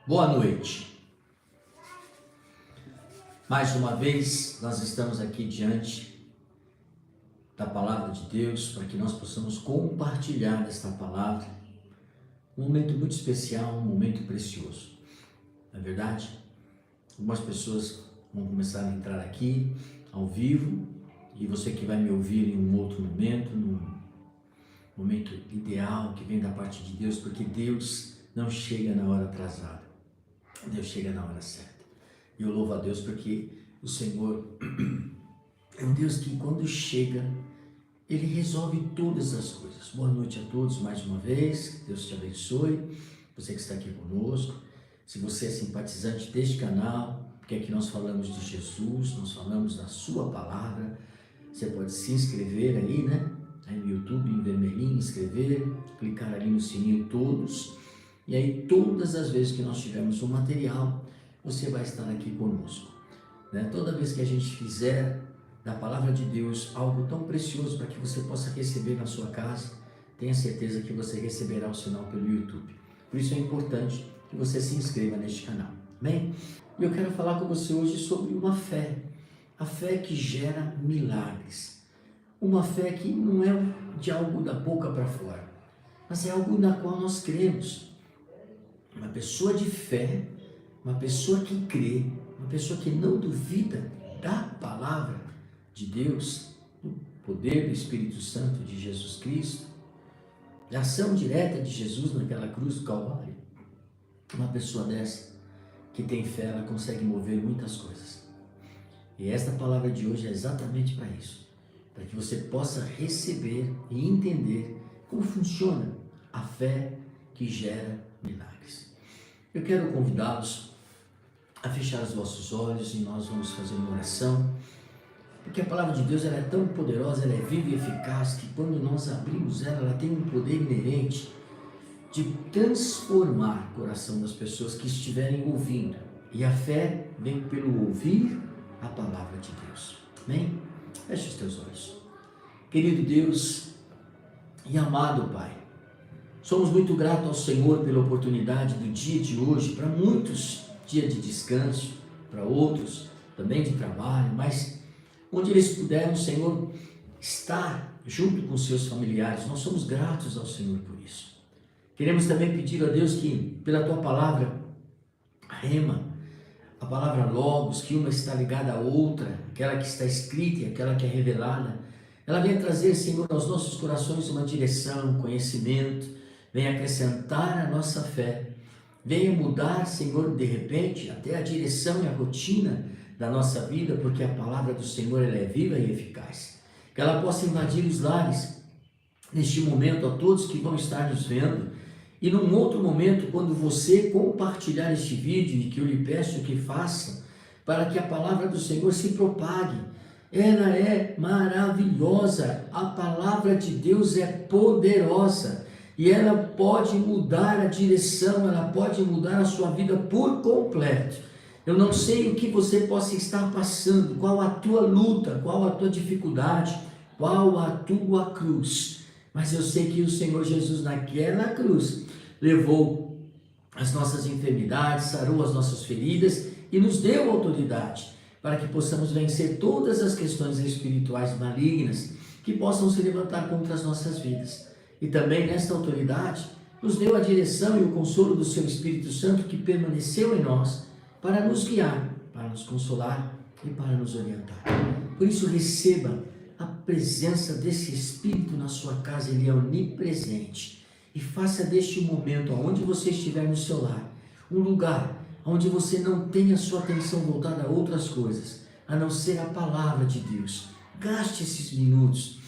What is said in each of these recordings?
Boa noite. Mais uma vez nós estamos aqui diante da palavra de Deus para que nós possamos compartilhar esta palavra. Um momento muito especial, um momento precioso. Não é verdade? Algumas pessoas vão começar a entrar aqui ao vivo e você que vai me ouvir em um outro momento, num momento ideal que vem da parte de Deus, porque Deus não chega na hora atrasada. Deus chega na hora certa. E eu louvo a Deus porque o Senhor é um Deus que quando chega, Ele resolve todas as coisas. Boa noite a todos mais uma vez, que Deus te abençoe, você que está aqui conosco. Se você é simpatizante deste canal, porque aqui nós falamos de Jesus, nós falamos da sua palavra, você pode se inscrever aí, né? Aí no YouTube, em vermelhinho, inscrever, clicar ali no sininho todos. E aí todas as vezes que nós tivermos um material, você vai estar aqui conosco, né? Toda vez que a gente fizer da palavra de Deus algo tão precioso para que você possa receber na sua casa, tenha certeza que você receberá o sinal pelo YouTube. Por isso é importante que você se inscreva neste canal, amém? E eu quero falar com você hoje sobre uma fé, a fé que gera milagres, uma fé que não é de algo da boca para fora, mas é algo na qual nós cremos. Uma pessoa de fé, uma pessoa que crê, uma pessoa que não duvida da palavra de Deus, do poder do Espírito Santo de Jesus Cristo, da ação direta de Jesus naquela cruz do Calvário. Uma pessoa dessa que tem fé, ela consegue mover muitas coisas. E esta palavra de hoje é exatamente para isso, para que você possa receber e entender como funciona a fé que gera milagres. Eu quero convidá-los a fechar os vossos olhos e nós vamos fazer uma oração, porque a palavra de Deus ela é tão poderosa, ela é viva e eficaz, que quando nós abrimos ela, ela tem um poder inerente de transformar o coração das pessoas que estiverem ouvindo. E a fé vem pelo ouvir a palavra de Deus. Amém? Feche os teus olhos. Querido Deus e amado Pai, somos muito gratos ao Senhor pela oportunidade do dia de hoje, para muitos dia de descanso, para outros também de trabalho, mas onde eles puderam, Senhor, estar junto com seus familiares. Nós somos gratos ao Senhor por isso. Queremos também pedir a Deus que pela Tua palavra, Rema, a palavra Logos, que uma está ligada à outra, aquela que está escrita e aquela que é revelada, ela venha trazer, Senhor, aos nossos corações uma direção, conhecimento, venha acrescentar a nossa fé, venha mudar, Senhor, de repente, até a direção e a rotina da nossa vida, porque a palavra do Senhor ela é viva e eficaz. Que ela possa invadir os lares, neste momento, a todos que vão estar nos vendo, e num outro momento, quando você compartilhar este vídeo, e que eu lhe peço que faça, para que a palavra do Senhor se propague. Ela é maravilhosa, a palavra de Deus é poderosa, e ela pode mudar a direção, ela pode mudar a sua vida por completo. Eu não sei o que você possa estar passando, qual a tua luta, qual a tua dificuldade, qual a tua cruz, mas eu sei que o Senhor Jesus naquela cruz levou as nossas enfermidades, sarou as nossas feridas e nos deu autoridade para que possamos vencer todas as questões espirituais malignas que possam se levantar contra as nossas vidas. E também nesta autoridade nos deu a direção e o consolo do seu Espírito Santo que permaneceu em nós para nos guiar, para nos consolar e para nos orientar. Por isso receba a presença desse Espírito na sua casa, ele é onipresente. E faça deste momento, aonde você estiver no seu lar, um lugar onde você não tenha sua atenção voltada a outras coisas, a não ser a palavra de Deus. Gaste esses minutos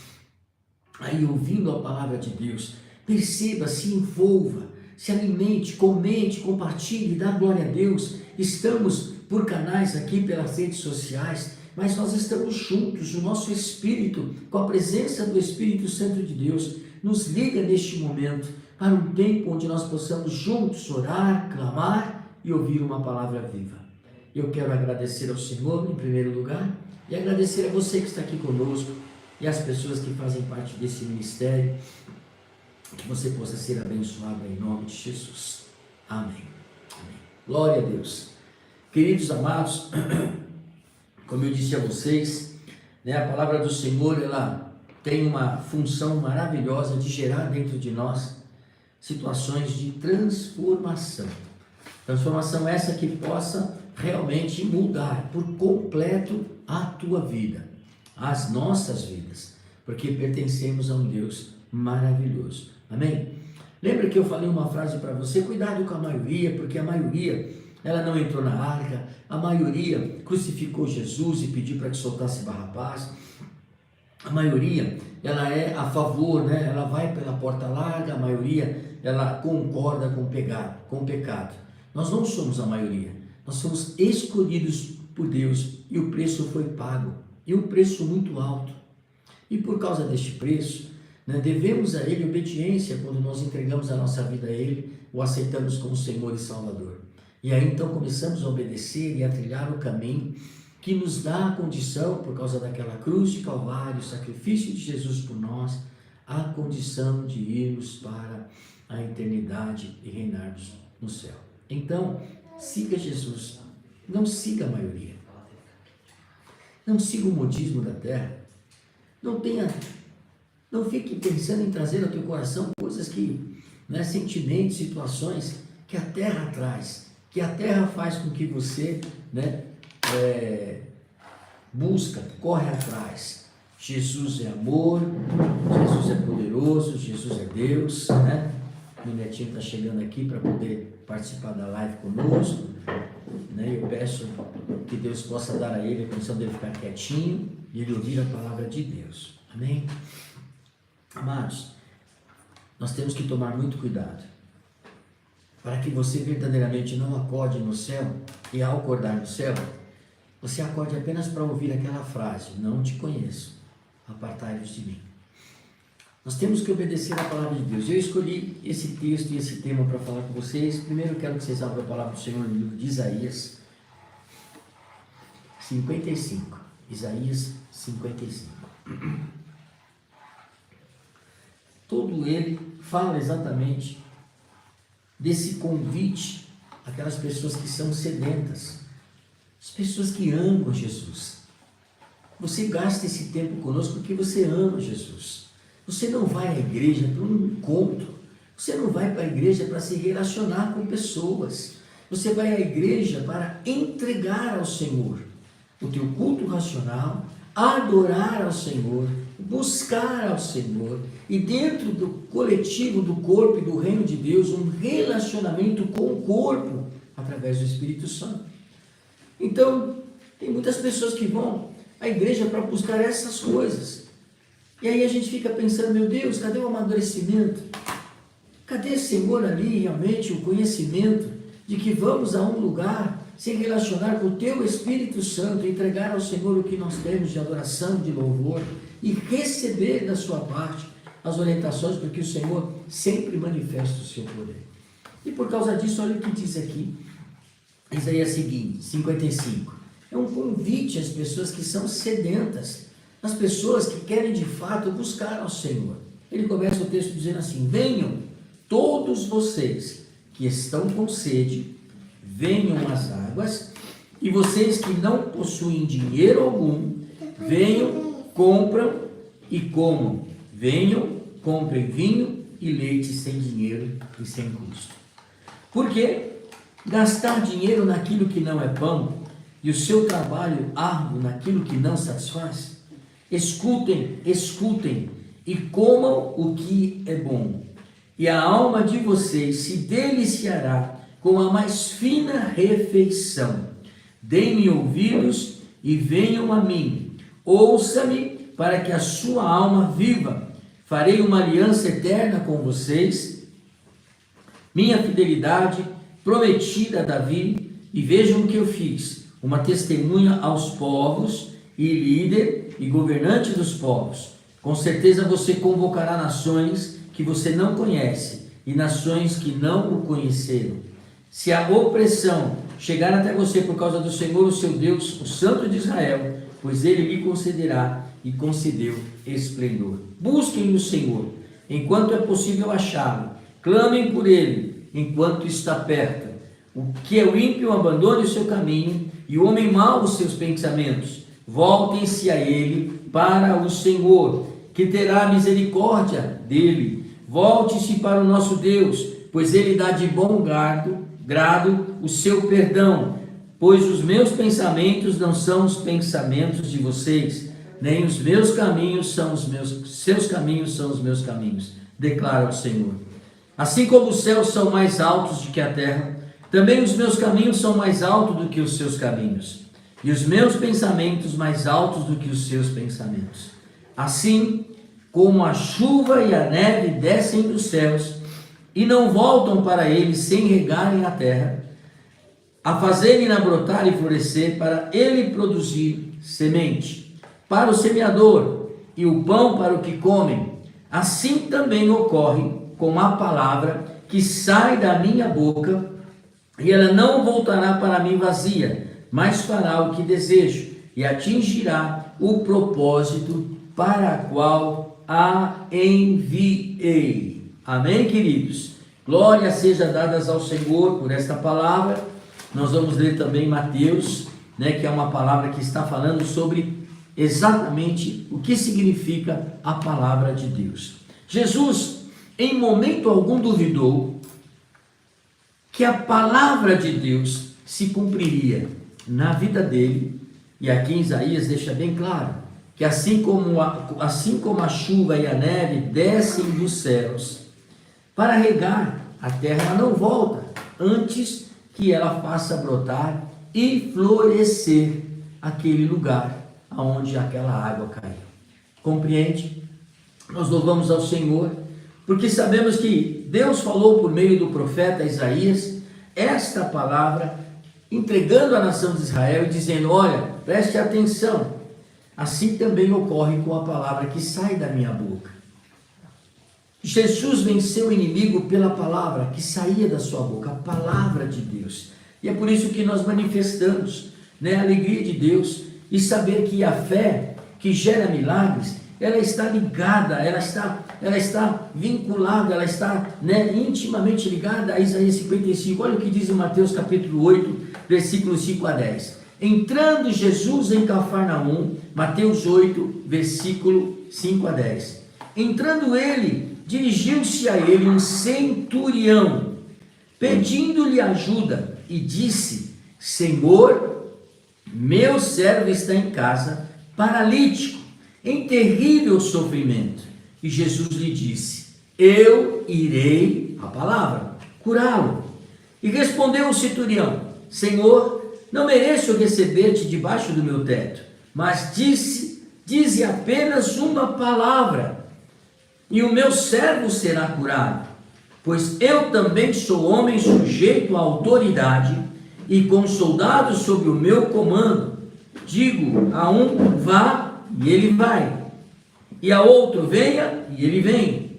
aí ouvindo a palavra de Deus, perceba, se envolva, se alimente, comente, compartilhe, dá glória a Deus. Estamos por canais aqui pelas redes sociais, mas nós estamos juntos, o nosso Espírito, com a presença do Espírito Santo de Deus, nos liga neste momento para um tempo onde nós possamos juntos orar, clamar e ouvir uma palavra viva. Eu quero agradecer ao Senhor em primeiro lugar e agradecer a você que está aqui conosco e as pessoas que fazem parte desse ministério, que você possa ser abençoado em nome de Jesus. Amém. Amém. Glória a Deus. Queridos amados, como eu disse a vocês, né, a palavra do Senhor, ela tem uma função maravilhosa de gerar dentro de nós situações de transformação. Transformação essa que possa realmente mudar por completo a tua vida, as nossas vidas, porque pertencemos a um Deus maravilhoso. Amém? Lembra que eu falei uma frase para você? Cuidado com a maioria, porque a maioria, ela não entrou na arca, a maioria crucificou Jesus e pediu para que soltasse Barrabás. A maioria, ela é a favor, né? Ela vai pela porta larga, a maioria, ela concorda com o pecado. Nós não somos a maioria, nós somos escolhidos por Deus e o preço foi pago, e um preço muito alto. E por causa deste preço, né, devemos a Ele obediência quando nós entregamos a nossa vida a Ele, o aceitamos como Senhor e Salvador. E aí então começamos a obedecer e a trilhar o caminho que nos dá a condição, por causa daquela cruz de Calvário, o sacrifício de Jesus por nós, a condição de irmos para a eternidade e reinarmos no céu. Então, siga Jesus, não siga a maioria, não siga o modismo da terra, não fique pensando em trazer ao teu coração coisas que, né, sentimentos, situações que a terra traz, que a terra faz com que você, né, busca, corre atrás. Jesus é amor, Jesus é poderoso, Jesus é Deus, né? Meu netinho está chegando aqui para poder participar da live conosco, né? Eu peço que Deus possa dar a ele a condição dele ficar quietinho e ele ouvir a palavra de Deus. Amém? Amados, nós temos que tomar muito cuidado para que você verdadeiramente não acorde no céu e ao acordar no céu, você acorde apenas para ouvir aquela frase: não te conheço, apartai-vos de mim. Nós temos que obedecer a palavra de Deus. Eu escolhi esse texto e esse tema para falar com vocês. Primeiro eu quero que vocês abram a palavra do Senhor no livro de Isaías 55. Isaías 55. Todo ele fala exatamente desse convite àquelas pessoas que são sedentas, as pessoas que amam Jesus. Você gasta esse tempo conosco porque você ama Jesus. Você não vai à igreja para um encontro, você não vai para a igreja para se relacionar com pessoas, você vai à igreja para entregar ao Senhor o teu culto racional, adorar ao Senhor, buscar ao Senhor, e dentro do coletivo, do corpo e do reino de Deus, um relacionamento com o corpo, através do Espírito Santo. Então, tem muitas pessoas que vão à igreja para buscar essas coisas, e aí a gente fica pensando: meu Deus, cadê o amadurecimento? Cadê, Senhor, ali realmente o conhecimento de que vamos a um lugar se relacionar com o teu Espírito Santo, entregar ao Senhor o que nós temos de adoração, de louvor, e receber da sua parte as orientações, porque o Senhor sempre manifesta o seu poder. E por causa disso, olha o que diz aqui, Isaías 55. É um convite às pessoas que são sedentas, às pessoas que querem de fato buscar ao Senhor. Ele começa o texto dizendo assim: venham todos vocês que estão com sede, venham às águas, e vocês que não possuem dinheiro algum, venham, compram e comam. Venham, comprem vinho e leite sem dinheiro e sem custo. Por quê? Gastar dinheiro naquilo que não é pão e o seu trabalho árduo naquilo que não satisfaz? Escutem, escutem e comam o que é bom, e a alma de vocês se deliciará com a mais fina refeição. Deem-me ouvidos e venham a mim. Ouça-me para que a sua alma viva. Farei uma aliança eterna com vocês, minha fidelidade prometida a Davi, e vejam o que eu fiz: uma testemunha aos povos e líder e governante dos povos. Com certeza você convocará nações que você não conhece e nações que não o conheceram. Se a opressão chegar até você por causa do Senhor, o seu Deus, o Santo de Israel, pois ele lhe concederá e concedeu esplendor. Busquem o Senhor enquanto é possível achá-lo. Clamem por ele enquanto está perto. o que o ímpio abandone o seu caminho e o homem mau os seus pensamentos. Voltem-se a ele para o Senhor, que terá misericórdia dele. Volte-se para o nosso Deus, pois ele dá de bom grado o seu perdão. Pois os meus pensamentos não são os pensamentos de vocês, nem os meus caminhos são seus caminhos são os meus caminhos, declara o Senhor. Assim como os céus são mais altos do que a terra, também os meus caminhos são mais altos do que os seus caminhos, e os meus pensamentos mais altos do que os seus pensamentos. Assim como a chuva e a neve descem dos céus e não voltam para ele sem regarem a terra, a fazerem-na brotar e florescer, para ele produzir semente para o semeador e o pão para o que comem, assim também ocorre com a palavra que sai da minha boca, e ela não voltará para mim vazia, mas fará o que desejo e atingirá o propósito para o qual a enviei. Amém, queridos? Glória seja dadas ao Senhor por esta palavra. Nós vamos ler também Mateus, que é uma palavra que está falando sobre exatamente o que significa a palavra de Deus. Jesus, em momento algum, duvidou que a palavra de Deus se cumpriria na vida dele, e aqui em Isaías deixa bem claro que assim como a chuva e a neve descem dos céus para regar a terra, ela não volta antes que ela faça brotar e florescer aquele lugar aonde aquela água caiu. Compreende? Nós louvamos ao Senhor, porque sabemos que Deus falou por meio do profeta Isaías esta palavra, entregando à nação de Israel e dizendo: olha, preste atenção, assim também ocorre com a palavra que sai da minha boca. Jesus venceu o inimigo pela palavra que saía da sua boca, a palavra de Deus. E é por isso que nós manifestamos a alegria de Deus e saber que a fé que gera milagres, ela está ligada, ela está vinculada, ela está intimamente ligada a Isaías 55. Olha o que diz em Mateus capítulo 8, versículos 5 a 10. Entrando Jesus em Cafarnaum, Mateus 8, versículo 5 a 10. Entrando ele, dirigiu-se a ele um centurião, pedindo-lhe ajuda, e disse: Senhor, meu servo está em casa, paralítico, em terrível sofrimento. E Jesus lhe disse: eu irei, a palavra, curá-lo. E respondeu o centurião: Senhor, não mereço receber-te debaixo do meu teto, mas dize apenas uma palavra, e o meu servo será curado. Pois eu também sou homem sujeito à autoridade, e com soldados sob o meu comando. Digo a um: vá, e ele vai, e a outro: venha, e ele vem.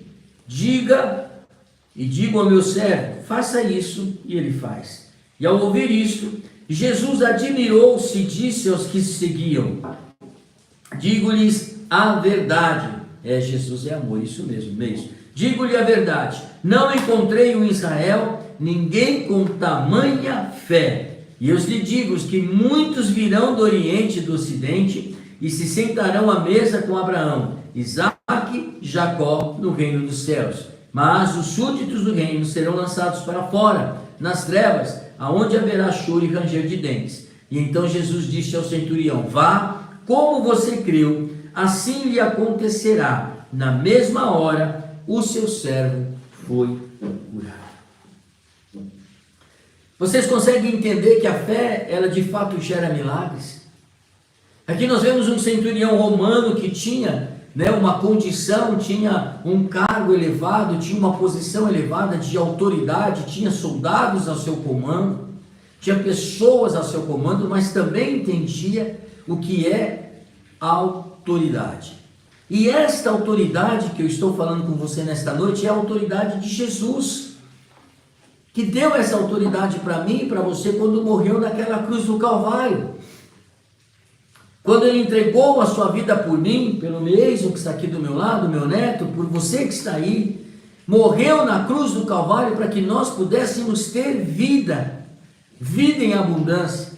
Digo ao meu servo: faça isso, e ele faz. E ao ouvir isto, Jesus admirou-se e disse aos que seguiam: digo-lhes a verdade. Jesus é amor, isso mesmo. Digo-lhe a verdade, não encontrei em Israel ninguém com tamanha fé. E eu lhe digo que muitos virão do Oriente e do Ocidente e se sentarão à mesa com Abraão, Isaque e Jacó no reino dos céus. Mas os súditos do reino serão lançados para fora, nas trevas, aonde haverá choro e ranger de dentes. E então Jesus disse ao centurião: vá, como você creu, assim lhe acontecerá. Na mesma hora, o seu servo foi curado. Vocês conseguem entender que a fé, ela de fato gera milagres? Aqui nós vemos um centurião romano que tinha uma condição, tinha um cargo elevado, tinha uma posição elevada de autoridade, tinha soldados ao seu comando, tinha pessoas ao seu comando, mas também entendia o que é autoridade. E esta autoridade que eu estou falando com você nesta noite é a autoridade de Jesus, que deu essa autoridade para mim e para você quando morreu naquela cruz do Calvário. Quando ele entregou a sua vida por mim, pelo Meison que está aqui do meu lado, meu neto, por você que está aí, morreu na cruz do Calvário para que nós pudéssemos ter vida, vida em abundância.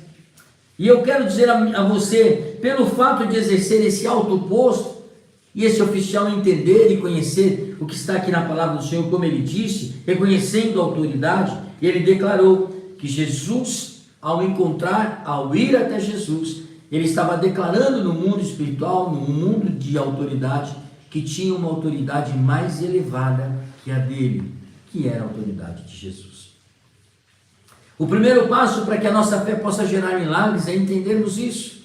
E eu quero dizer a você, pelo fato de exercer esse alto posto, e esse oficial entender e conhecer o que está aqui na palavra do Senhor, como ele disse, reconhecendo a autoridade, ele declarou que Jesus, ao ir até Jesus, ele estava declarando no mundo espiritual, no mundo de autoridade, que tinha uma autoridade mais elevada que a dele, que era a autoridade de Jesus. O primeiro passo para que a nossa fé possa gerar milagres é entendermos isso,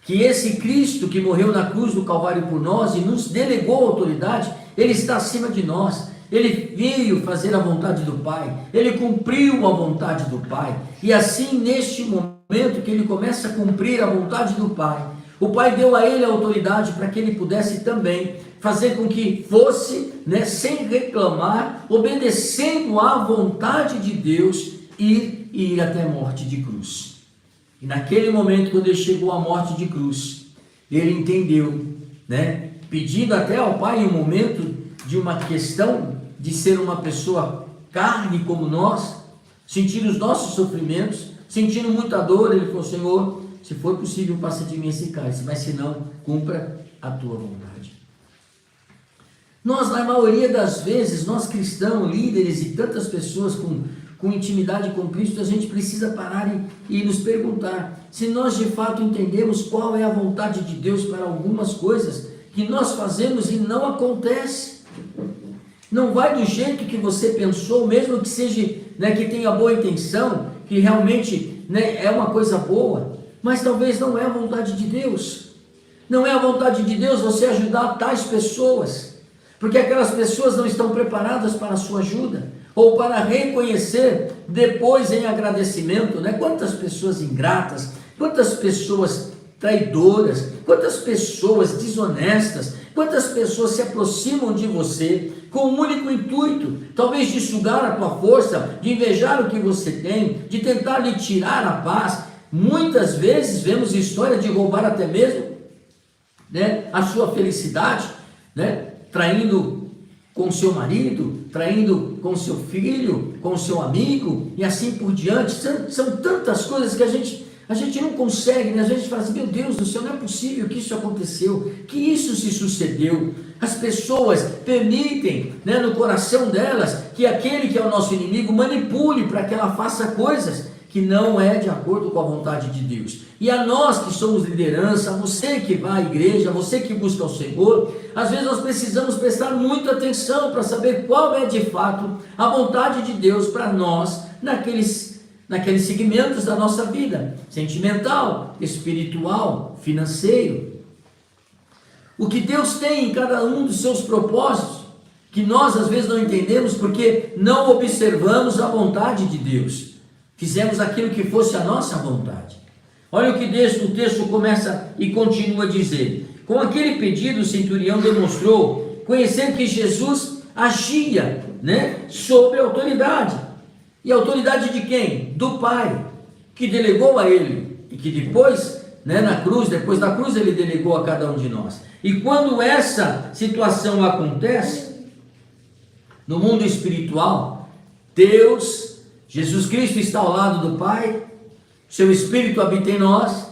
que esse Cristo que morreu na cruz do Calvário por nós e nos delegou autoridade, ele está acima de nós. Ele veio fazer a vontade do Pai, ele cumpriu a vontade do Pai, e assim neste momento que ele começa a cumprir a vontade do Pai, o Pai deu a ele a autoridade para que ele pudesse também fazer com que fosse, sem reclamar, obedecendo à vontade de Deus, ir até a morte de cruz. E naquele momento, quando ele chegou à morte de cruz, ele entendeu, pedindo até ao Pai um momento de uma questão de ser uma pessoa carne como nós, sentindo os nossos sofrimentos, sentindo muita dor, ele falou: Senhor, se for possível, passa de mim esse cálice, mas se não, cumpra a tua vontade. Nós, na maioria das vezes, nós cristãos, líderes e tantas pessoas com intimidade com Cristo, a gente precisa parar e nos perguntar se nós de fato entendemos qual é a vontade de Deus para algumas coisas que nós fazemos e não acontece. Não vai do jeito que você pensou, mesmo que seja, que tenha boa intenção, que realmente é uma coisa boa, mas talvez não é a vontade de Deus. Não é a vontade de Deus você ajudar tais pessoas, porque aquelas pessoas não estão preparadas para a sua ajuda, ou para reconhecer depois em agradecimento, quantas pessoas ingratas, quantas pessoas traidoras, quantas pessoas desonestas, quantas pessoas se aproximam de você com um único intuito, talvez de sugar a tua força, de invejar o que você tem, de tentar lhe tirar a paz. Muitas vezes vemos história de roubar até mesmo a sua felicidade, traindo com seu marido, traindo com seu filho, com seu amigo e assim por diante. São tantas coisas que a gente não consegue, A gente fala assim: meu Deus do céu, não é possível que isso aconteceu, que isso se sucedeu. As pessoas permitem, no coração delas, que aquele que é o nosso inimigo manipule para que ela faça coisas que não é de acordo com a vontade de Deus. E a nós que somos liderança, você que vai à igreja, você que busca o Senhor, às vezes nós precisamos prestar muita atenção para saber qual é de fato a vontade de Deus para nós naqueles segmentos da nossa vida, sentimental, espiritual, financeiro. O que Deus tem em cada um dos seus propósitos, que nós às vezes não entendemos porque não observamos a vontade de Deus. Fizemos aquilo que fosse a nossa vontade. Olha o que o texto começa e continua a dizer: com aquele pedido o centurião demonstrou conhecer que Jesus agia, sobre a autoridade. E a autoridade de quem? Do Pai, que delegou a ele, e que depois, depois da cruz, ele delegou a cada um de nós. E quando essa situação acontece, no mundo espiritual, Jesus Cristo está ao lado do Pai, seu Espírito habita em nós,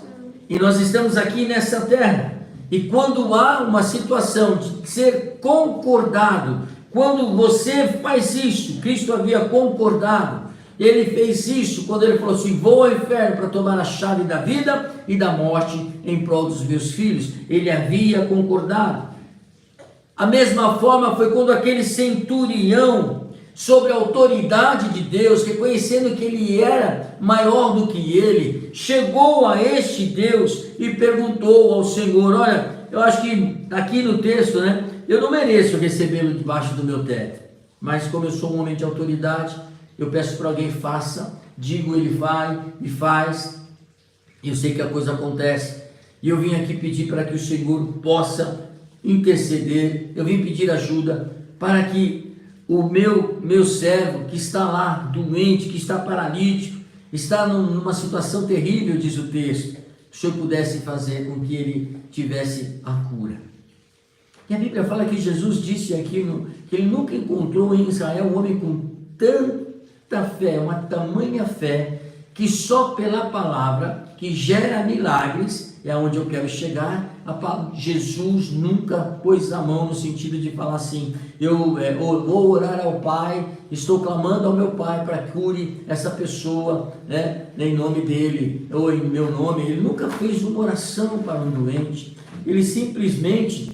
e nós estamos aqui nessa terra. E quando há uma situação de ser concordado, quando você faz isso, Cristo havia concordado, ele fez isso quando ele falou assim: vou ao inferno para tomar a chave da vida e da morte em prol dos meus filhos. Ele havia concordado. A mesma forma foi quando aquele centurião, sobre a autoridade de Deus, reconhecendo que ele era maior do que ele, chegou a este Deus e perguntou ao Senhor: olha, eu acho que aqui no texto, eu não mereço recebê-lo debaixo do meu teto, mas como eu sou um homem de autoridade, eu peço para alguém faça, digo, ele vai e faz, e eu sei que a coisa acontece, e eu vim aqui pedir para que o Senhor possa interceder, eu vim pedir ajuda para que o meu servo que está lá, doente, que está paralítico, está numa situação terrível, diz o texto, o Senhor pudesse fazer com que ele tivesse a cura. E a Bíblia fala que Jesus disse aqui que ele nunca encontrou em Israel um homem com tanta fé, uma tamanha fé, que só pela palavra que gera milagres, é onde eu quero chegar. Jesus nunca pôs a mão no sentido de falar assim, eu vou orar ao Pai, estou clamando ao meu Pai para que cure essa pessoa, né, em nome dele, ou em meu nome. Ele nunca fez uma oração para um doente, ele simplesmente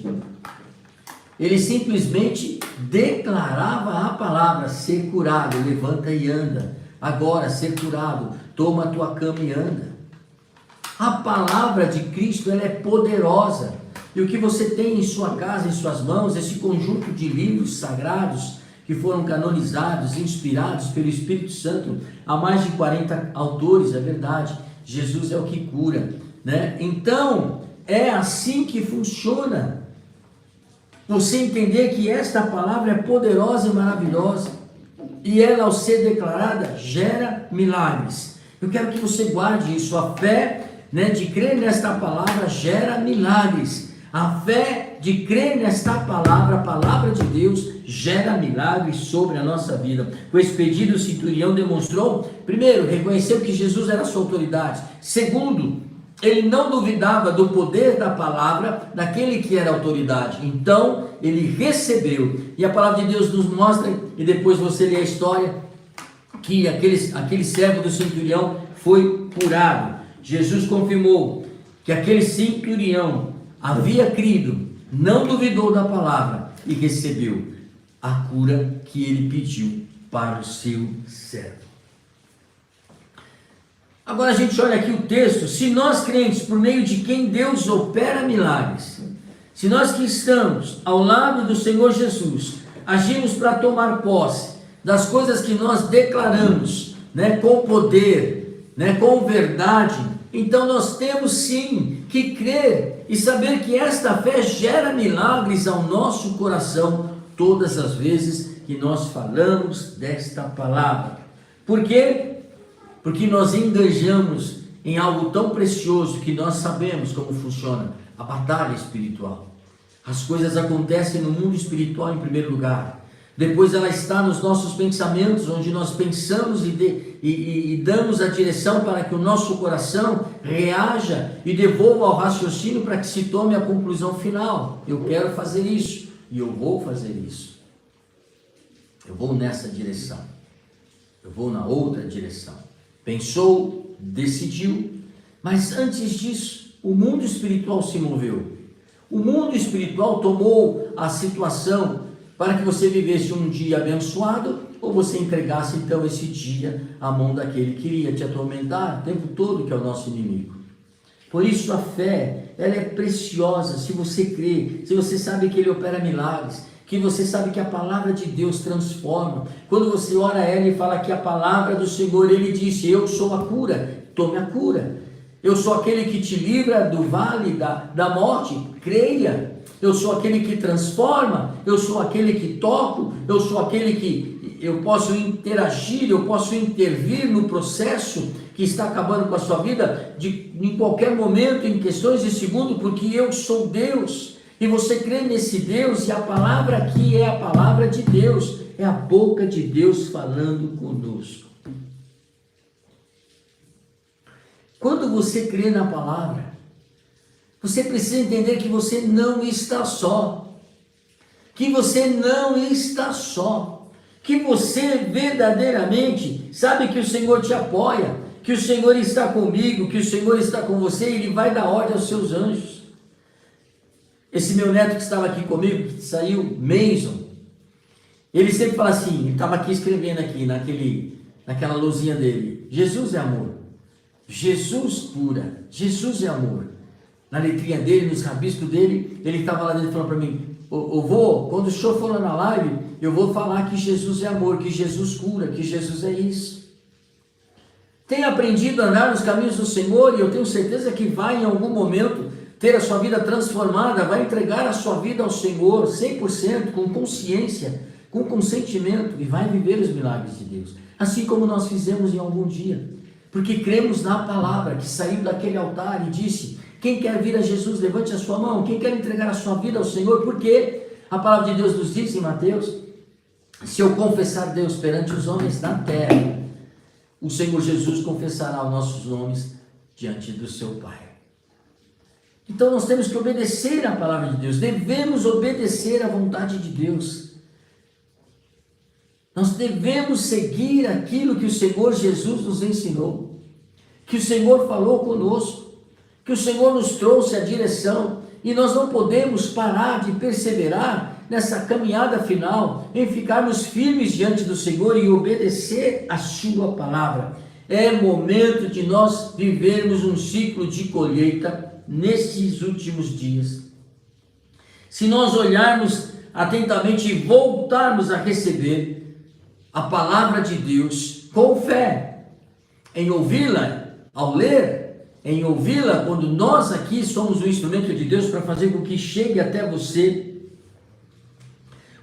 declarava a palavra: ser curado, levanta e anda. Agora, ser curado, toma a tua cama e anda. A palavra de Cristo, ela é poderosa. E o que você tem em sua casa, em suas mãos, esse conjunto de livros sagrados que foram canonizados, inspirados pelo Espírito Santo, há mais de 40 autores, é verdade. Jesus é o que cura, né? Então, é assim que funciona. Você entender que esta palavra é poderosa e maravilhosa, e ela, ao ser declarada, gera milagres. Eu quero que você guarde isso. A fé, né, de crer nesta palavra gera milagres. A fé de crer nesta palavra, a palavra de Deus, gera milagres sobre a nossa vida. Com esse pedido, o centurião demonstrou, primeiro, reconheceu que Jesus era a sua autoridade. Segundo, ele não duvidava do poder da palavra daquele que era autoridade. Então, ele recebeu. E a palavra de Deus nos mostra, e depois você lê a história, que aquele servo do centurião foi curado. Jesus confirmou que aquele centurião havia crido, não duvidou da palavra e recebeu a cura que ele pediu para o seu servo. Agora a gente olha aqui o texto. Se nós crentes, por meio de quem Deus opera milagres, se nós que estamos ao lado do Senhor Jesus, agimos para tomar posse das coisas que nós declaramos, né, com poder, né, com verdade, então nós temos sim que crer e saber que esta fé gera milagres ao nosso coração todas as vezes que nós falamos desta palavra. Por quê? Porque nós engajamos em algo tão precioso que nós sabemos como funciona a batalha espiritual. As coisas acontecem no mundo espiritual em primeiro lugar. Depois ela está nos nossos pensamentos, onde nós pensamos e damos a direção para que o nosso coração reaja e devolva ao raciocínio para que se tome a conclusão final. Eu quero fazer isso e eu vou fazer isso. Eu vou nessa direção. Eu vou na outra direção. Pensou, decidiu, mas antes disso, o mundo espiritual se moveu. O mundo espiritual tomou a situação para que você vivesse um dia abençoado, ou você entregasse então esse dia à mão daquele que iria te atormentar o tempo todo, que é o nosso inimigo. Por isso a fé, ela é preciosa. Se você crê, se você sabe que ele opera milagres, que você sabe que a palavra de Deus transforma. Quando você ora a ela e fala que a palavra do Senhor, ele disse: eu sou a cura, tome a cura. Eu sou aquele que te livra do vale da morte, creia. Eu sou aquele que transforma, eu sou aquele que toco, eu sou aquele que eu posso interagir, eu posso intervir no processo que está acabando com a sua vida, em qualquer momento, em questões de segundo, porque eu sou Deus. E você crê nesse Deus, e a palavra aqui é a palavra de Deus, é a boca de Deus falando conosco. Quando você crê na palavra, você precisa entender que você não está só, que você não está só, que você verdadeiramente sabe que o Senhor te apoia, que o Senhor está comigo, que o Senhor está com você, e Ele vai dar ordem aos seus anjos. Esse meu neto que estava aqui comigo, que saiu, Mason, ele sempre fala assim, ele estava aqui escrevendo aqui, naquela luzinha dele: Jesus é amor, Jesus cura, Jesus é amor. Na letrinha dele, nos rabiscos dele, ele estava lá dentro falando para mim: ô vô, quando o senhor for lá na live, eu vou falar que Jesus é amor, que Jesus cura, que Jesus é isso. Tem aprendido a andar nos caminhos do Senhor, e eu tenho certeza que vai em algum momento ter a sua vida transformada, vai entregar a sua vida ao Senhor 100%, com consciência, com consentimento, e vai viver os milagres de Deus, assim como nós fizemos em algum dia, porque cremos na palavra que saiu daquele altar e disse: quem quer vir a Jesus, levante a sua mão. Quem quer entregar a sua vida ao Senhor, porque a palavra de Deus nos diz em Mateus: se eu confessar Deus perante os homens da terra, o Senhor Jesus confessará os nossos nomes diante do seu Pai. Então nós temos que obedecer à palavra de Deus, devemos obedecer à vontade de Deus. Nós devemos seguir aquilo que o Senhor Jesus nos ensinou, que o Senhor falou conosco, que o Senhor nos trouxe a direção, e nós não podemos parar de perseverar nessa caminhada final, em ficarmos firmes diante do Senhor e obedecer a sua palavra. É momento de nós vivermos um ciclo de colheita nesses últimos dias. Se nós olharmos atentamente e voltarmos a receber a palavra de Deus com fé, em ouvi-la, ao ler, em ouvi-la, quando nós aqui somos o instrumento de Deus para fazer com que chegue até você,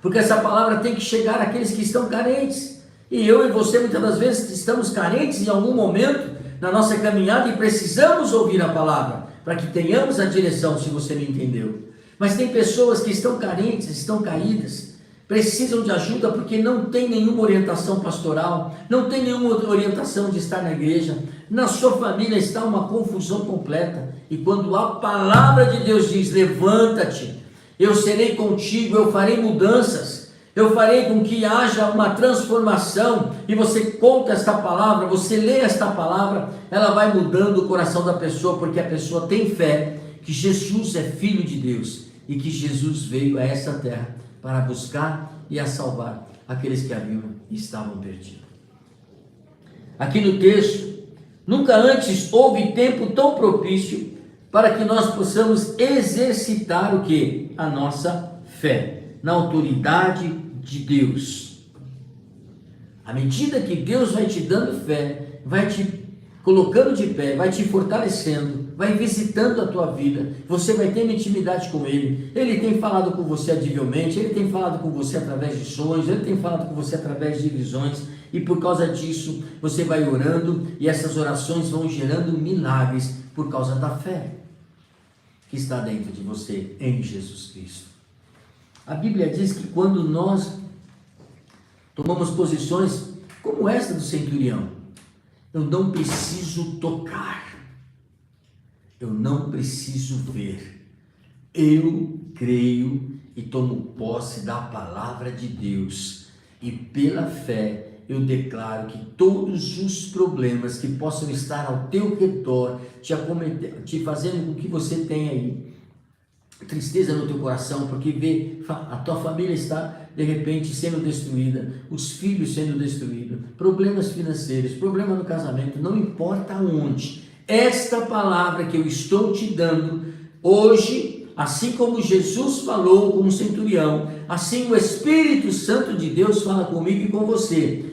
porque essa palavra tem que chegar àqueles que estão carentes, e eu e você muitas das vezes estamos carentes em algum momento na nossa caminhada e precisamos ouvir a palavra, para que tenhamos a direção, se você me entendeu. Mas tem pessoas que estão carentes, estão caídas, precisam de ajuda porque não tem nenhuma orientação pastoral, não tem nenhuma orientação de estar na igreja, na sua família está uma confusão completa, e quando a palavra de Deus diz, levanta-te, eu serei contigo, eu farei mudanças, eu farei com que haja uma transformação, e você conta esta palavra, você lê esta palavra, ela vai mudando o coração da pessoa, porque a pessoa tem fé que Jesus é Filho de Deus, e que Jesus veio a essa terra para buscar e a salvar aqueles que haviam e estavam perdidos. Aqui no texto, nunca antes houve tempo tão propício para que nós possamos exercitar o que? A nossa fé, na autoridade de Deus. À medida que Deus vai te dando fé, vai te colocando de pé, vai te fortalecendo, vai visitando a tua vida, você vai tendo intimidade com Ele, Ele tem falado com você audivelmente, Ele tem falado com você através de sonhos, Ele tem falado com você através de visões, e por causa disso, você vai orando, e essas orações vão gerando milagres, por causa da fé que está dentro de você, em Jesus Cristo. A Bíblia diz que quando nós tomamos posições como esta do centurião, eu não preciso tocar, eu não preciso ver, eu creio e tomo posse da palavra de Deus, e pela fé eu declaro que todos os problemas que possam estar ao teu redor, te fazendo com que você tenha aí tristeza no teu coração, porque vê a tua família está de repente sendo destruída, os filhos sendo destruídos, problemas financeiros, problema no casamento, não importa onde, esta palavra que eu estou te dando hoje, assim como Jesus falou com o centurião, assim o Espírito Santo de Deus fala comigo e com você.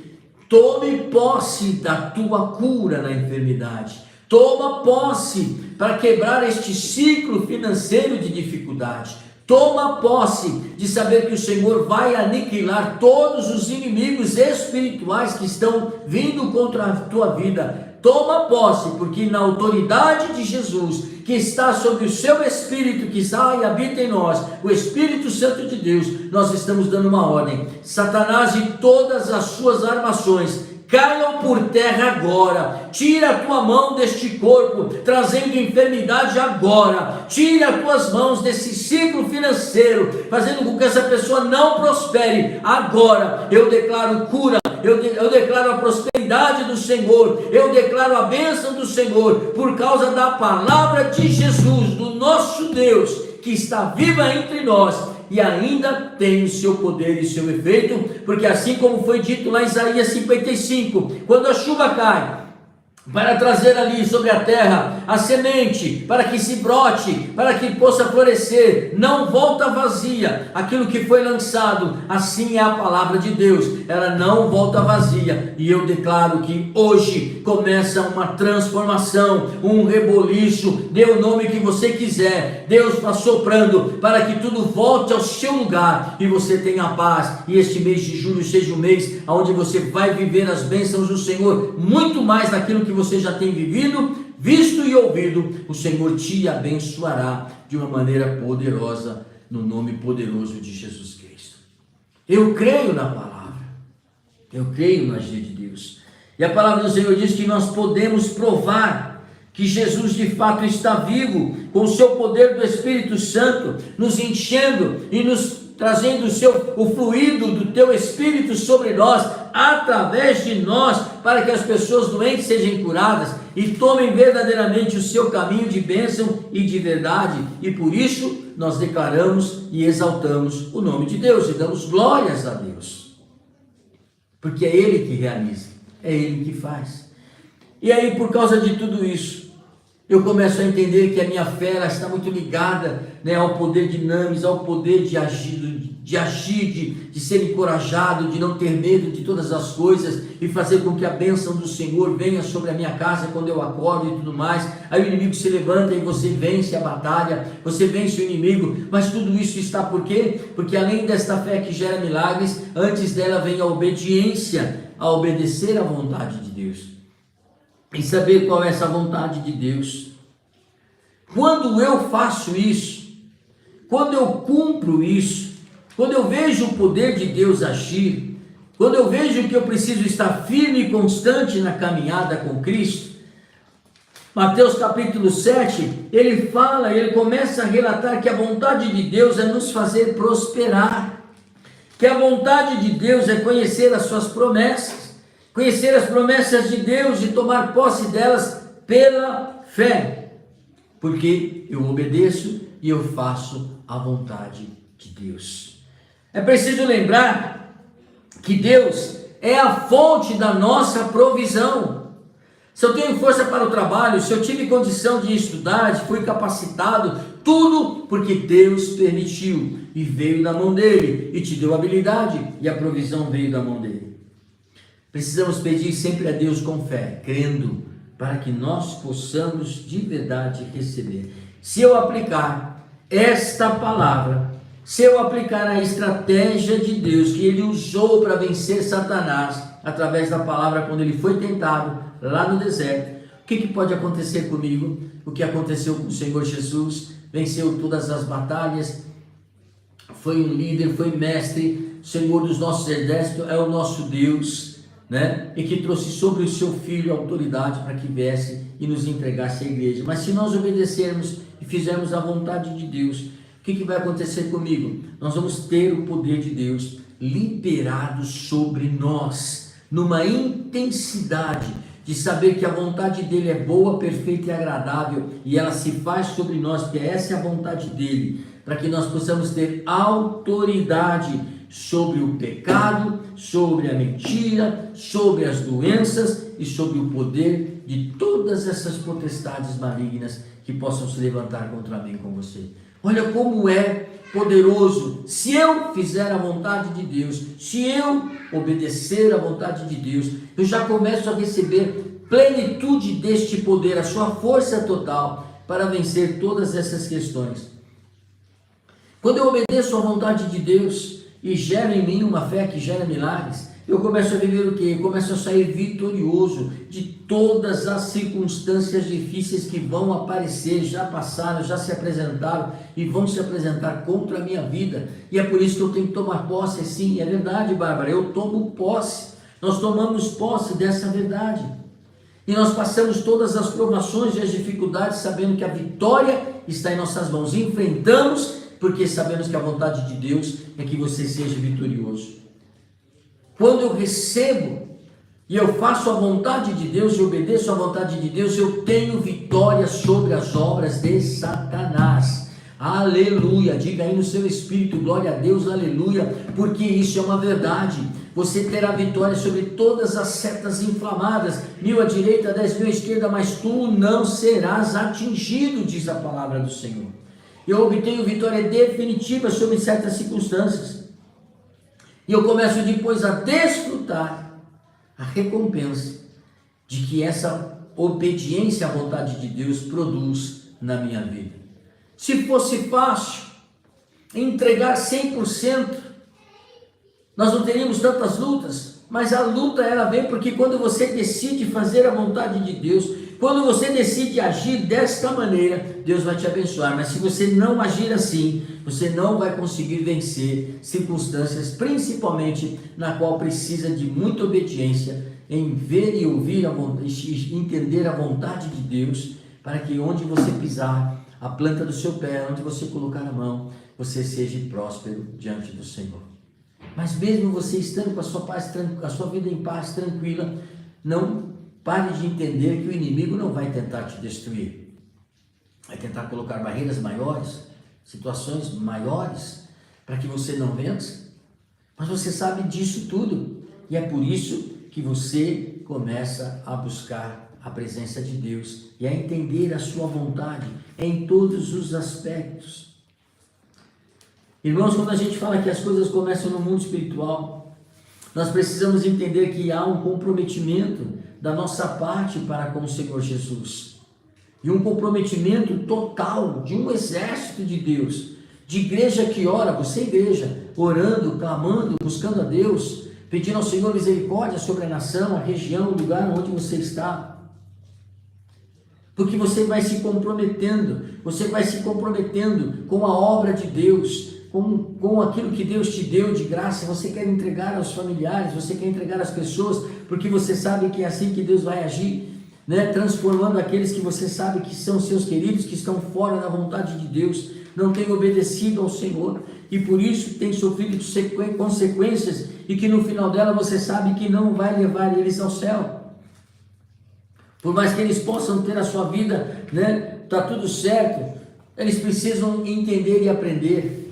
Tome posse da tua cura na enfermidade, toma posse para quebrar este ciclo financeiro de dificuldade, toma posse de saber que o Senhor vai aniquilar todos os inimigos espirituais que estão vindo contra a tua vida. Toma posse, porque na autoridade de Jesus, que está sobre o seu Espírito, que está e habita em nós, o Espírito Santo de Deus, nós estamos dando uma ordem. Satanás e todas as suas armações, caiam por terra agora, tira a tua mão deste corpo, trazendo enfermidade agora, tira as tuas mãos desse ciclo financeiro, fazendo com que essa pessoa não prospere, agora, eu declaro cura, eu declaro a prosperidade do Senhor, eu declaro a bênção do Senhor, por causa da palavra de Jesus, do nosso Deus, que está viva entre nós, e ainda tem o seu poder e seu efeito, porque assim como foi dito lá em Isaías 55, quando a chuva cai, para trazer ali sobre a terra a semente, para que se brote, para que possa florescer, não volta vazia, aquilo que foi lançado, assim é a palavra de Deus, ela não volta vazia, e eu declaro que hoje começa uma transformação, um reboliço, dê o nome que você quiser, Deus está soprando, para que tudo volte ao seu lugar, e você tenha paz, e este mês de julho seja o mês onde você vai viver as bênçãos do Senhor, muito mais daquilo que você já tem vivido, visto e ouvido, o Senhor te abençoará de uma maneira poderosa, no nome poderoso de Jesus Cristo. Eu creio na palavra, eu creio no agir de Deus, E a palavra do Senhor diz que nós podemos provar que Jesus de fato está vivo, com o seu poder do Espírito Santo, nos enchendo e nos trazendo o fluido do teu Espírito sobre nós, através de nós, para que as pessoas doentes sejam curadas e tomem verdadeiramente o seu caminho de bênção e de verdade. E por isso nós declaramos e exaltamos o nome de Deus e damos glórias a Deus, porque é Ele que realiza, é Ele que faz. E aí, por causa de tudo isso, eu começo a entender que a minha fé ela está muito ligada, né, ao poder dinamis, ao poder de agir, de ser encorajado, de não ter medo de todas as coisas e fazer com que a bênção do Senhor venha sobre a minha casa quando eu acordo e tudo mais. Aí o inimigo se levanta e você vence a batalha, você vence o inimigo, mas tudo isso está por quê? Porque além desta fé que gera milagres, antes dela vem a obediência, a obedecer à vontade de Deus. E saber qual é essa vontade de Deus. Quando eu faço isso, quando eu cumpro isso, quando eu vejo o poder de Deus agir, quando eu vejo que eu preciso estar firme e constante na caminhada com Cristo, Mateus capítulo 7, ele começa a relatar que a vontade de Deus é nos fazer prosperar, que a vontade de Deus é conhecer as suas promessas, conhecer as promessas de Deus e tomar posse delas pela fé, porque eu obedeço e eu faço a vontade de Deus. É preciso lembrar que Deus é a fonte da nossa provisão. Se eu tenho força para o trabalho, se eu tive condição de estudar, se fui capacitado, tudo porque Deus permitiu e veio da mão dele e te deu habilidade e a provisão veio da mão dele. Precisamos pedir sempre a Deus com fé, crendo, para que nós possamos de verdade receber. Se eu aplicar esta palavra, se eu aplicar a estratégia de Deus que Ele usou para vencer Satanás, através da palavra quando ele foi tentado lá no deserto, o que pode acontecer comigo? O que aconteceu com o Senhor Jesus? Venceu todas as batalhas, foi um líder, foi mestre, Senhor dos nossos exércitos, é o nosso Deus, né? E que trouxe sobre o seu filho a autoridade para que viesse e nos entregasse a igreja. Mas se nós obedecermos e fizermos a vontade de Deus, o que vai acontecer comigo? Nós vamos ter o poder de Deus liberado sobre nós, numa intensidade de saber que a vontade dele é boa, perfeita e agradável, e ela se faz sobre nós, porque essa é a vontade dele, para que nós possamos ter autoridade sobre o pecado, sobre a mentira, sobre as doenças e sobre o poder de todas essas potestades malignas que possam se levantar contra mim e com você. Olha como é poderoso. Se eu fizer a vontade de Deus, se eu obedecer a vontade de Deus, eu já começo a receber plenitude deste poder, a sua força total para vencer todas essas questões. Quando eu obedeço à vontade de Deus e gera em mim uma fé que gera milagres, eu começo a viver o quê? Eu começo a sair vitorioso de todas as circunstâncias difíceis que vão aparecer, já passaram, já se apresentaram e vão se apresentar contra a minha vida. E é por isso que eu tenho que tomar posse. Sim, é verdade, Bárbara, eu tomo posse. Nós tomamos posse dessa verdade. E nós passamos todas as provações e as dificuldades sabendo que a vitória está em nossas mãos. Enfrentamos porque sabemos que a vontade de Deus é que você seja vitorioso. Quando eu recebo e eu faço a vontade de Deus e obedeço a vontade de Deus, eu tenho vitória sobre as obras de Satanás. Aleluia! Diga aí no seu espírito, glória a Deus, aleluia, porque isso é uma verdade. Você terá vitória sobre todas as setas inflamadas, 1000 à direita, 10.000 à esquerda, mas tu não serás atingido, diz a palavra do Senhor. Eu obtenho vitória definitiva sobre certas circunstâncias. E eu começo depois a desfrutar a recompensa de que essa obediência à vontade de Deus produz na minha vida. Se fosse fácil entregar 100%, nós não teríamos tantas lutas, mas a luta ela vem porque quando você decide fazer a vontade de Deus, quando você decide agir desta maneira, Deus vai te abençoar. Mas se você não agir assim, você não vai conseguir vencer circunstâncias, principalmente na qual precisa de muita obediência em ver e ouvir, entender a vontade de Deus, para que onde você pisar, a planta do seu pé, onde você colocar a mão, você seja próspero diante do Senhor. Mas mesmo você estando com a sua paz, a sua vida em paz, tranquila, não pare de entender que o inimigo não vai tentar te destruir. Vai tentar colocar barreiras maiores, situações maiores, para que você não vença. Mas você sabe disso tudo. E é por isso que você começa a buscar a presença de Deus e a entender a sua vontade em todos os aspectos. Irmãos, quando a gente fala que as coisas começam no mundo espiritual, nós precisamos entender que há um comprometimento da nossa parte para com o Senhor Jesus. E um comprometimento total de um exército de Deus, de igreja que ora, você igreja, orando, clamando, buscando a Deus, pedindo ao Senhor misericórdia sobre a nação, a região, o lugar onde você está. Porque você vai se comprometendo com a obra de Deus, com aquilo que Deus te deu de graça. Você quer entregar aos familiares, você quer entregar às pessoas, porque você sabe que é assim que Deus vai agir, né? Transformando aqueles que você sabe que são seus queridos, que estão fora da vontade de Deus, não têm obedecido ao Senhor, e por isso têm sofrido consequências, e que no final dela você sabe que não vai levar eles ao céu. Por mais que eles possam ter a sua vida, né, tá tudo certo, eles precisam entender e aprender.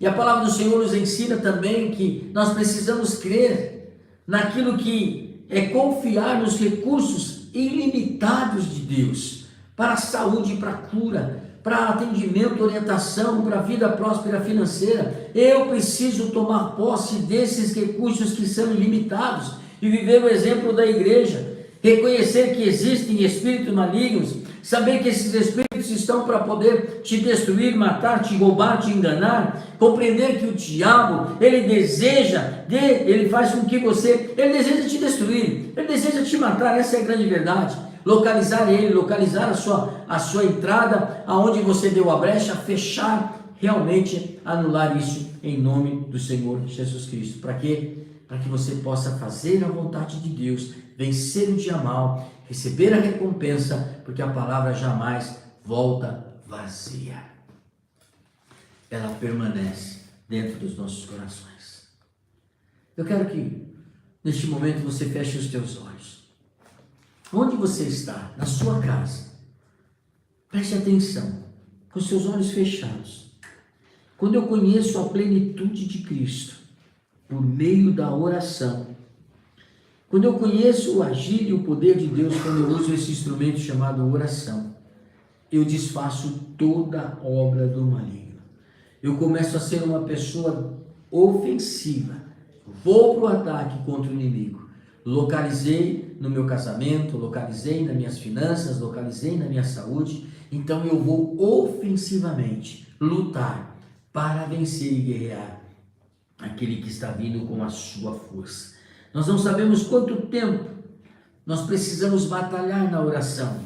E a palavra do Senhor nos ensina também que nós precisamos crer naquilo que é confiar nos recursos ilimitados de Deus, para a saúde, para a cura, para atendimento, orientação, para a vida próspera financeira. Eu preciso tomar posse desses recursos que são ilimitados e viver o exemplo da igreja. Reconhecer que existem espíritos malignos, saber que esses espíritos estão para poder te destruir, matar, te roubar, te enganar, compreender que o diabo, ele deseja te destruir, ele deseja te matar. Essa é a grande verdade. Localizar ele, localizar a sua entrada, aonde você deu a brecha, fechar, realmente anular isso em nome do Senhor Jesus Cristo. Para quê? Para que você possa fazer a vontade de Deus, vencer o dia mal, receber a recompensa, porque a palavra jamais volta vazia. Ela permanece dentro dos nossos corações. Eu quero que neste momento você feche os teus olhos. Onde você está? Na sua casa. Preste atenção, com seus olhos fechados. Quando eu conheço a plenitude de Cristo, por meio da oração, quando eu conheço o agir e o poder de Deus, quando eu uso esse instrumento chamado oração, eu desfaço toda obra do maligno. Eu começo a ser uma pessoa ofensiva. Vou para o ataque contra o inimigo. Localizei no meu casamento, localizei nas minhas finanças, localizei na minha saúde. Então eu vou ofensivamente lutar para vencer e guerrear aquele que está vindo com a sua força. Nós não sabemos quanto tempo nós precisamos batalhar na oração.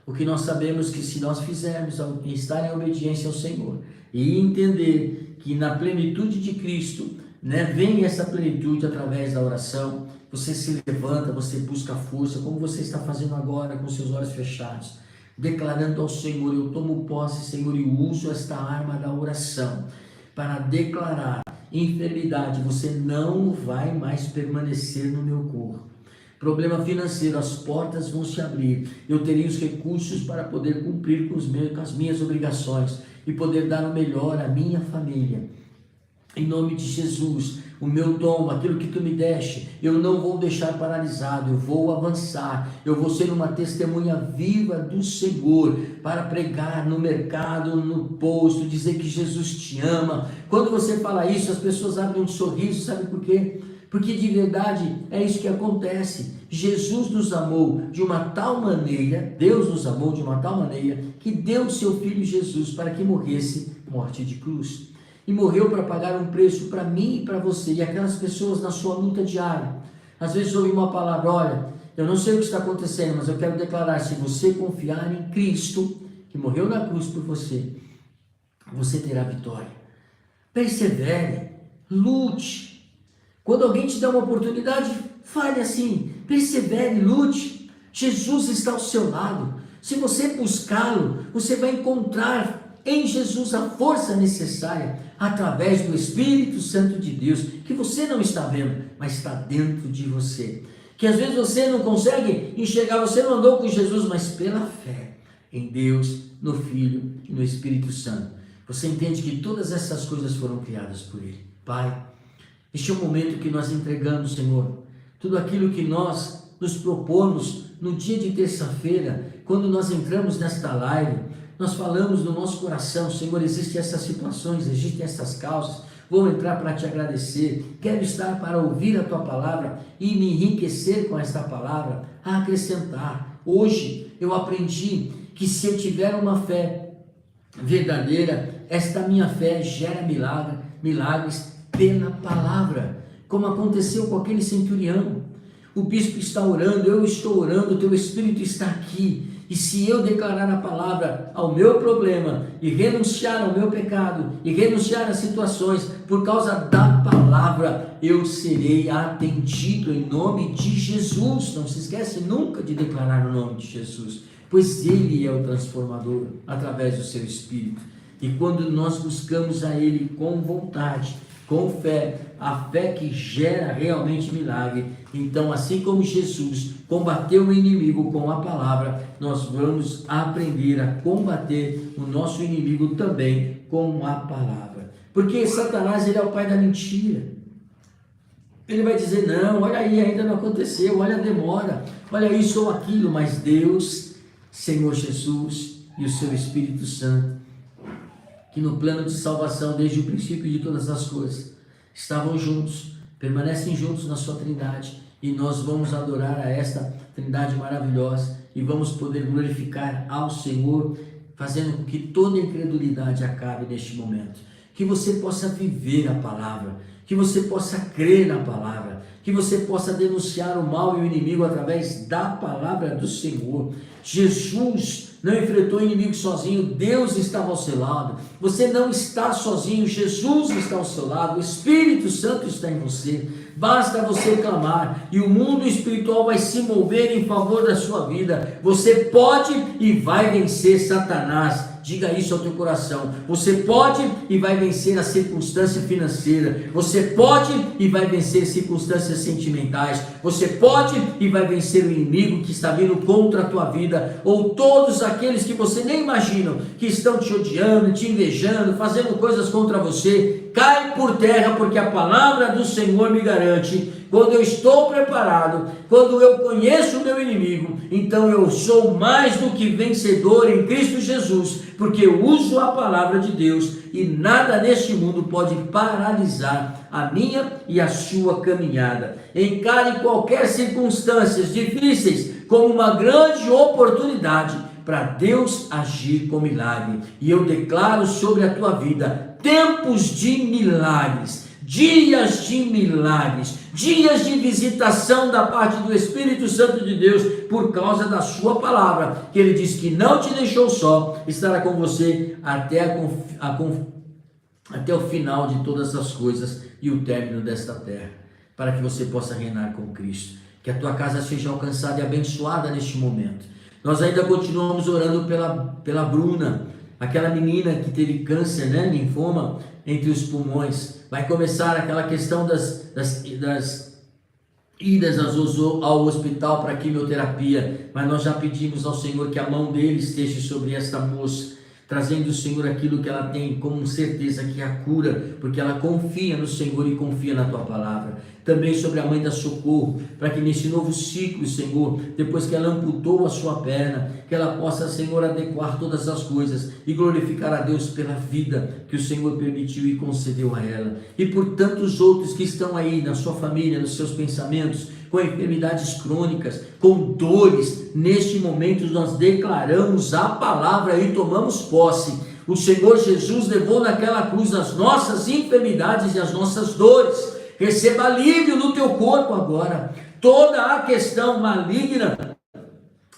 O que nós sabemos que se nós fizermos estar em obediência ao Senhor e entender que na plenitude de Cristo, né, vem essa plenitude através da oração, você se levanta, você busca força, como você está fazendo agora com seus olhos fechados, declarando ao Senhor: eu tomo posse, Senhor, e uso esta arma da oração para declarar: enfermidade, você não vai mais permanecer no meu corpo. Problema financeiro, as portas vão se abrir. Eu terei os recursos para poder cumprir com as minhas obrigações e poder dar o melhor à minha família. Em nome de Jesus, o meu dom, aquilo que tu me deste, eu não vou deixar paralisado, eu vou avançar, eu vou ser uma testemunha viva do Senhor, para pregar no mercado, no posto, dizer que Jesus te ama. Quando você fala isso, as pessoas abrem um sorriso, sabe por quê? Porque de verdade é isso que acontece. Jesus nos amou de uma tal maneira, Deus nos amou de uma tal maneira, que deu o seu Filho Jesus para que morresse morte de cruz. E morreu para pagar um preço para mim e para você, e aquelas pessoas na sua luta diária. Às vezes ouve uma palavra: olha, eu não sei o que está acontecendo, mas eu quero declarar: se você confiar em Cristo, que morreu na cruz por você, você terá vitória. Persevere, lute. Quando alguém te dá uma oportunidade, fale assim: persevere, lute. Jesus está ao seu lado. Se você buscá-lo, você vai encontrar em Jesus a força necessária através do Espírito Santo de Deus, que você não está vendo, mas está dentro de você. Que às vezes você não consegue enxergar, você não andou com Jesus, mas pela fé em Deus, no Filho e no Espírito Santo, você entende que todas essas coisas foram criadas por Ele. Pai, este é o momento que nós entregamos, Senhor, tudo aquilo que nós nos propomos no dia de terça-feira, quando nós entramos nesta live, nós falamos no nosso coração, Senhor, existem essas situações, existem essas causas, vou entrar para te agradecer, quero estar para ouvir a tua palavra e me enriquecer com esta palavra, a acrescentar. Hoje eu aprendi que se eu tiver uma fé verdadeira, esta minha fé gera milagres pela palavra, como aconteceu com aquele centurião. O bispo está orando, eu estou orando, o teu Espírito está aqui. E se eu declarar a palavra ao meu problema e renunciar ao meu pecado e renunciar às situações por causa da palavra, eu serei atendido em nome de Jesus. Não se esquece nunca de declarar o nome de Jesus, pois Ele é o transformador através do seu Espírito. E quando nós buscamos a Ele com vontade, com fé, a fé que gera realmente milagre, então assim como Jesus combateu o inimigo com a palavra, nós vamos aprender a combater o nosso inimigo também com a palavra. Porque Satanás, ele é o pai da mentira. Ele vai dizer, não, olha aí, ainda não aconteceu, olha a demora, olha isso ou aquilo, mas Deus, Senhor Jesus e o seu Espírito Santo, que no plano de salvação, desde o princípio de todas as coisas, estavam juntos, permanecem juntos na sua trindade, e nós vamos adorar a esta trindade maravilhosa, e vamos poder glorificar ao Senhor, fazendo com que toda incredulidade acabe neste momento, que você possa viver a palavra, que você possa crer na palavra, que você possa denunciar o mal e o inimigo através da palavra do Senhor. Jesus não enfrentou o inimigo sozinho, Deus estava ao seu lado. Você não está sozinho, Jesus está ao seu lado, o Espírito Santo está em você. Basta você clamar e o mundo espiritual vai se mover em favor da sua vida. Você pode e vai vencer Satanás. Diga isso ao teu coração. Você pode e vai vencer a circunstância financeira. Você pode e vai vencer circunstâncias sentimentais. Você pode e vai vencer o inimigo que está vindo contra a tua vida, ou todos aqueles que você nem imagina, que estão te odiando, te invejando, fazendo coisas contra você. Cai por terra, porque a palavra do Senhor me garante, quando eu estou preparado, quando eu conheço o meu inimigo, então eu sou mais do que vencedor em Cristo Jesus, porque eu uso a palavra de Deus e nada neste mundo pode paralisar a minha e a sua caminhada. Encare qualquer circunstâncias difíceis como uma grande oportunidade para Deus agir com milagre. E eu declaro sobre a tua vida tempos de milagres, dias de milagres, dias de visitação da parte do Espírito Santo de Deus, por causa da sua palavra, que Ele diz que não te deixou só, estará com você até o final de todas as coisas e o término desta terra, para que você possa reinar com Cristo. Que a tua casa seja alcançada e abençoada neste momento. Nós ainda continuamos orando pela Bruna, aquela menina que teve câncer, linfoma entre os pulmões. Vai começar aquela questão das idas ao hospital para quimioterapia, mas nós já pedimos ao Senhor que a mão dele esteja sobre esta moça, trazendo, Senhor, aquilo que ela tem como certeza, que é a cura, porque ela confia no Senhor e confia na tua palavra. Também sobre a mãe da Socorro, para que nesse novo ciclo, Senhor, depois que ela amputou a sua perna, que ela possa, Senhor, adequar todas as coisas e glorificar a Deus pela vida que o Senhor permitiu e concedeu a ela. E por tantos outros que estão aí na sua família, nos seus pensamentos, com enfermidades crônicas, com dores, neste momento nós declaramos a palavra e tomamos posse. O Senhor Jesus levou naquela cruz as nossas enfermidades e as nossas dores. Receba alívio no teu corpo agora. Toda a questão maligna,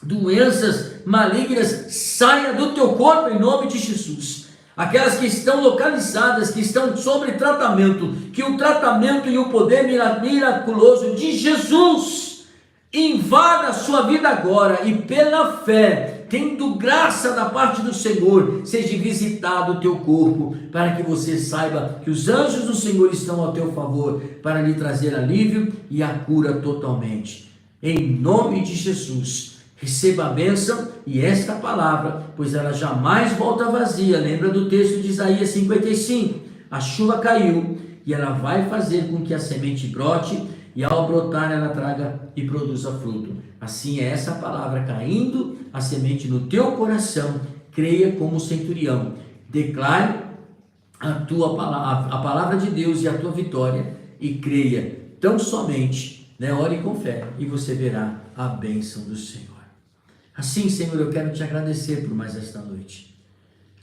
doenças malignas, saia do teu corpo em nome de Jesus. Aquelas que estão localizadas, que estão sobre tratamento, que o tratamento e o poder miraculoso de Jesus invada a sua vida agora e pela fé, tendo graça da parte do Senhor, seja visitado o teu corpo, para que você saiba que os anjos do Senhor estão ao teu favor, para lhe trazer alívio e a cura totalmente. Em nome de Jesus, receba a bênção e esta palavra, pois ela jamais volta vazia. Lembra do texto de Isaías 55? A chuva caiu e ela vai fazer com que a semente brote, e ao brotar ela traga e produza fruto. Assim é essa palavra caindo, a semente no teu coração. Creia como centurião, declare a palavra de Deus e a tua vitória, e creia tão somente, ore com fé, e você verá a bênção do Senhor. Assim, Senhor, eu quero te agradecer por mais esta noite,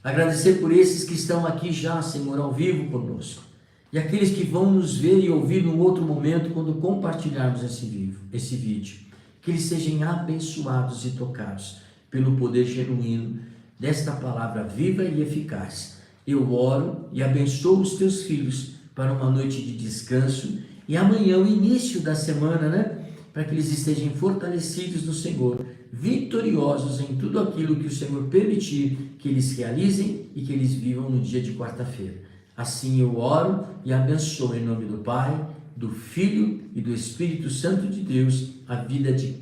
agradecer por esses que estão aqui já, Senhor, ao vivo conosco, e aqueles que vão nos ver e ouvir num outro momento, quando compartilharmos esse vídeo, que eles sejam abençoados e tocados pelo poder genuíno desta palavra viva e eficaz. Eu oro e abençoo os teus filhos para uma noite de descanso, e amanhã o início da semana, para que eles estejam fortalecidos no Senhor, vitoriosos em tudo aquilo que o Senhor permitir que eles realizem e que eles vivam no dia de quarta-feira. Assim eu oro e abençoo em nome do Pai, do Filho e do Espírito Santo de Deus, a vida de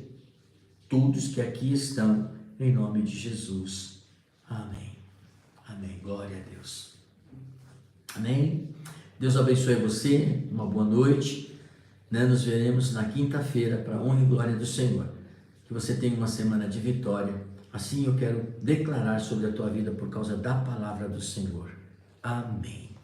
todos que aqui estão, em nome de Jesus. Amém. Amém. Glória a Deus. Amém. Deus abençoe você, uma boa noite. Nos veremos na quinta-feira, para a honra e glória do Senhor. Que você tenha uma semana de vitória. Assim eu quero declarar sobre a tua vida por causa da palavra do Senhor. Amém.